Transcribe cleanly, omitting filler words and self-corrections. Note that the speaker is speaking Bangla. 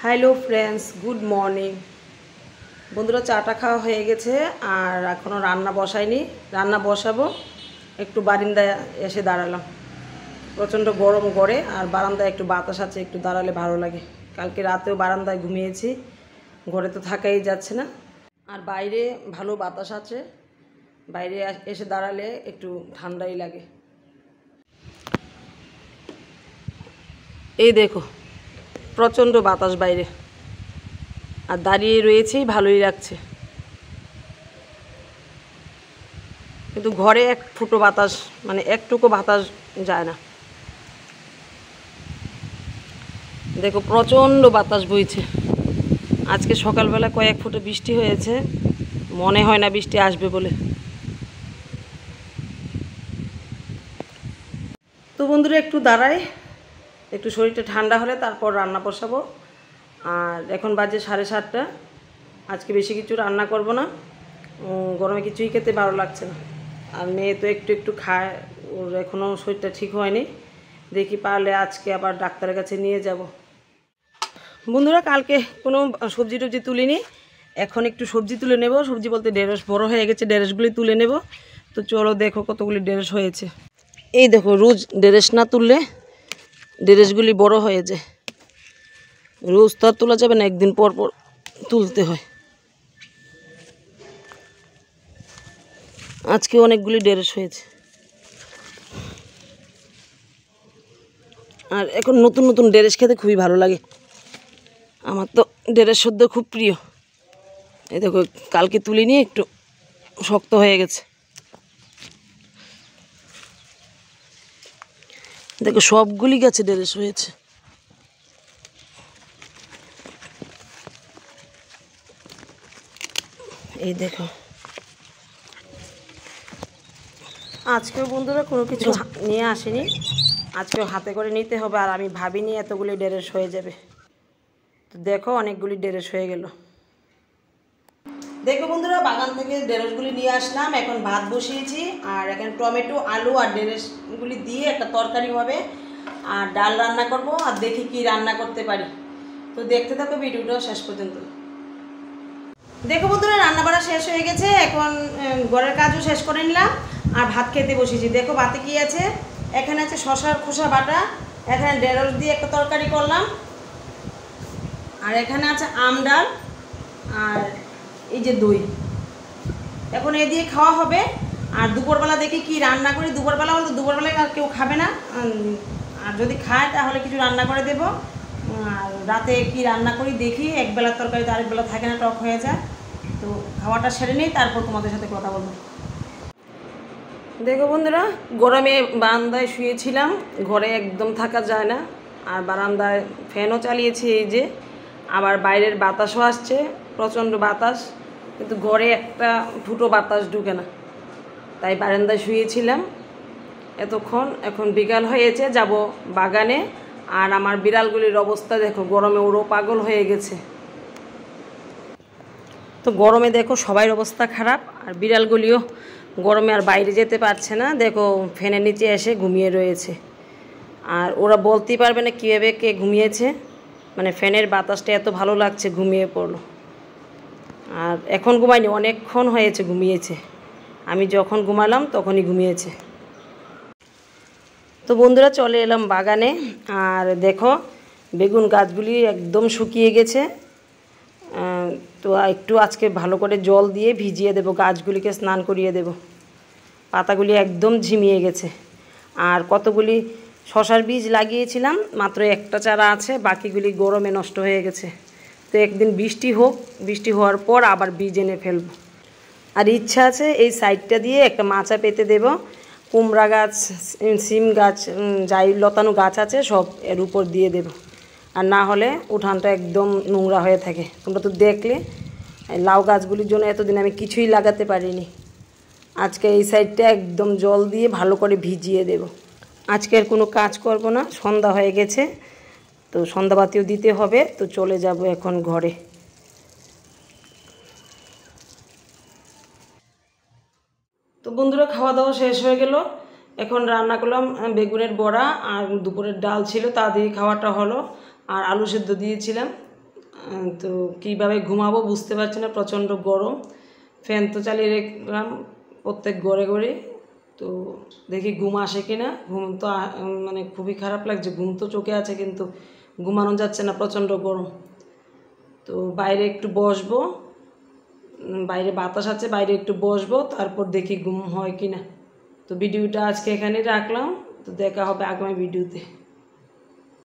Hello friends, good morning. বন্ধুরা, চাটা খাওয়া হয়ে গেছে আর এখনও রান্না বসাইনি। রান্না বসাবো। একটু বারান্দায় এসে দাঁড়ালাম। প্রচণ্ড গরম করে আর বারান্দায় একটু বাতাস আছে, একটু দাঁড়ালে ভালো লাগে। কালকে রাতেও বারান্দায় ঘুমিয়েছি, ঘরে তো থাকাই যাচ্ছে না। আর বাইরে ভালো বাতাস আছে, বাইরে এসে দাঁড়ালে একটু ঠান্ডাই লাগে। এই দেখো, প্রচণ্ড বাতাস বাইরে, আর দাঁড়িয়ে রয়েছেই ভালোই লাগছে, কিন্তু ঘরে এক ফুটো বাতাস, মানে একটুকু বাতাস যায় না। দেখো, প্রচণ্ড বাতাস বইছে। আজকে সকালবেলা কয়েক ফুটো বৃষ্টি হয়েছে, মনে হয় না বৃষ্টি আসবে বলে। তো বন্ধুরা, একটু দাঁড়াই, একটু শরীরটা ঠান্ডা হলে তারপর রান্না বসাবো। আর এখন বাজে 7:30। আজকে বেশি কিছু রান্না করব না, গরমে কিছুই খেতে ভালো লাগছে না। আর মেয়ে তো একটু একটু খায়, ওর এখনও শরীরটা ঠিক হয়নি। দেখি পারলে আজকে আবার ডাক্তারের কাছে নিয়ে যাব। বন্ধুরা, কালকে কোনো সবজি টবজি তুলিনি, এখন একটু সবজি তুলে নেব। সবজি বলতে ঢেঁড়স বড় হয়ে গেছে, ঢেঁড়সগুলি তুলে নেব। তো চলো দেখো কতগুলি ঢেঁড়স হয়েছে। এই দেখো, রোজ ঢেঁড়স না তুললে ঢেঁড়সগুলি বড় হয়ে যায়। রোজ তো আর তোলা যাবে না, একদিন পর পর তুলতে হয়। আজকে অনেকগুলি ঢেঁড়স হয়েছে। আর এখন নতুন নতুন ঢেঁড়স খেতে খুবই ভালো লাগে। আমার তো ঢেঁড়স সদ্য খুব প্রিয়। এই দেখো, কালকে তুলে নিয়ে একটু শক্ত হয়ে গেছে। দেখো, সবগুলি গাছে ঢেঁড়স হয়েছে। এই দেখো, আজকেও বন্ধুরা কোনো কিছু নিয়ে আসেনি, আজকেও হাতে করে নিতে হবে। আর আমি ভাবিনি এতগুলি ঢেঁড়স হয়ে যাবে। তো দেখো, অনেকগুলি ঢেঁড়স হয়ে গেল। দেখো বন্ধুরা, বাগান থেকে ঢেঁড়সগুলি নিয়ে আসলাম, এখন ভাত বসিয়েছি। আর এখানে টমেটো, আলু আর ঢেঁড়সগুলি দিয়ে একটা তরকারি হবে, আর ডাল রান্না করব। আর দেখি কি রান্না করতে পারি। তো দেখতে থাকো ভিডিওটা শেষ পর্যন্ত। দেখো বন্ধুরা, রান্না বাড়া শেষ হয়ে গেছে, এখন ঘরের কাজও শেষ করে নিলাম আর ভাত খেতে বসেছি। দেখো ভাতে কি আছে, এখানে আছে শশার খোসা বাটা, এখানে ঢেঁড়স দিয়ে একটা তরকারি করলাম, আর এখানে আছে আম ডাল, আর এই যে দই। এখন এ দিয়ে খাওয়া হবে। আর দুপুরবেলা দেখি কি রান্না করি। দুপুরবেলা বলতে দুপুরবেলায় আর কেউ খাবে না, আর যদি খায় তাহলে কিছু রান্না করে দেব। আর রাতে কি রান্না করি দেখি, একবেলার তরকারি তো আরেকবেলা থাকে না, টক হয়ে যায়। তো খাওয়াটা সেরে নেই, তারপর তোমাদের সাথে কথা বলবো। দেখো বন্ধুরা, গরমে বারান্দায় শুয়েছিলাম, ঘরে একদম থাকা যায় না। আর বারান্দায় ফ্যানও চালিয়েছি, এই যে। আবার বাইরের বাতাসও আসছে, প্রচণ্ড বাতাস, কিন্তু ঘরে একটা ফুটো বাতাস ঢুকে না। তাই বারান্দায় শুয়েছিলাম এতক্ষণ। এখন বিকাল হয়েছে, যাব বাগানে। আর আমার বিড়ালগুলির অবস্থা দেখো, গরমে ওরও পাগল হয়ে গেছে। তো গরমে দেখো সবাই অবস্থা খারাপ, আর বিড়ালগুলিও গরমে আর বাইরে যেতে পারছে না। দেখো, ফ্যানের নিচে এসে ঘুমিয়ে রয়েছে। আর ওরা বলতেই পারবে না কীভাবে কে ঘুমিয়েছে, মানে ফ্যানের বাতাসটা এত ভালো লাগছে, ঘুমিয়ে পড়লো। আর এখন ঘুমায়নি, অনেকক্ষণ হয়েছে ঘুমিয়েছে। আমি যখন ঘুমালাম তখনই ঘুমিয়েছে। তো বন্ধুরা, চলে এলাম বাগানে। আর দেখো, বেগুন গাছগুলি একদম শুকিয়ে গেছে। তো একটু আজকে ভালো করে জল দিয়ে ভিজিয়ে দেব, গাছগুলিকে স্নান করিয়ে দেব। পাতাগুলি একদম ঝিমিয়ে গেছে। আর কতগুলি শশার বীজ লাগিয়েছিলাম, মাত্র একটা চারা আছে, বাকিগুলি গরমে নষ্ট হয়ে গেছে। তো একদিন বৃষ্টি হোক, বৃষ্টি হওয়ার পর আবার বীজ এনে ফেলব। আর ইচ্ছা আছে এই সাইডটা দিয়ে একটা মাচা পেতে দেব। কুমড়া গাছ, সিম গাছ, যাই লতানো গাছ আছে সব এর উপর দিয়ে দেব। আর না হলে উঠানটা একদম নোংরা হয়ে থাকে। তোমরা তো দেখলে, লাউ গাছগুলির জন্য এতদিন আমি কিছুই লাগাতে পারিনি। আজকে এই সাইডটা একদম জল দিয়ে ভালো করে ভিজিয়ে দেব। আজকে আর কোনো কাজ করব না, সন্ধ্যা হয়ে গেছে, তো সন্ধ্যাবাতিও দিতে হবে। তো চলে যাব এখন ঘরে। তো বন্ধুরা, খাওয়া দাওয়া শেষ হয়ে গেল। এখন রান্না করলাম বেগুনের বড়া, আর দুপুরের ডাল ছিল, তা দিয়ে খাওয়াটা হলো। আর আলু সেদ্ধ দিয়েছিলাম, তো কীভাবে ঘুমাবো বুঝতে পারছি না, প্রচণ্ড গরম। ফ্যান তো চালিয়ে রাখলাম প্রত্যেক ঘরে ঘরে, তো দেখি ঘুম আসে কি না। ঘুম তো মানে খুবই খারাপ লাগছে, ঘুম তো চোখে আছে কিন্তু ঘুমানো যাচ্ছে না, প্রচণ্ড গরম। তো বাইরে একটু বসবো, বাইরে বাতাস আছে, বাইরে একটু বসবো, তারপর দেখি ঘুম হয় কি না। তো ভিডিওটা আজকে এখানে রাখলাম, তো দেখা হবে আগামী ভিডিওতে।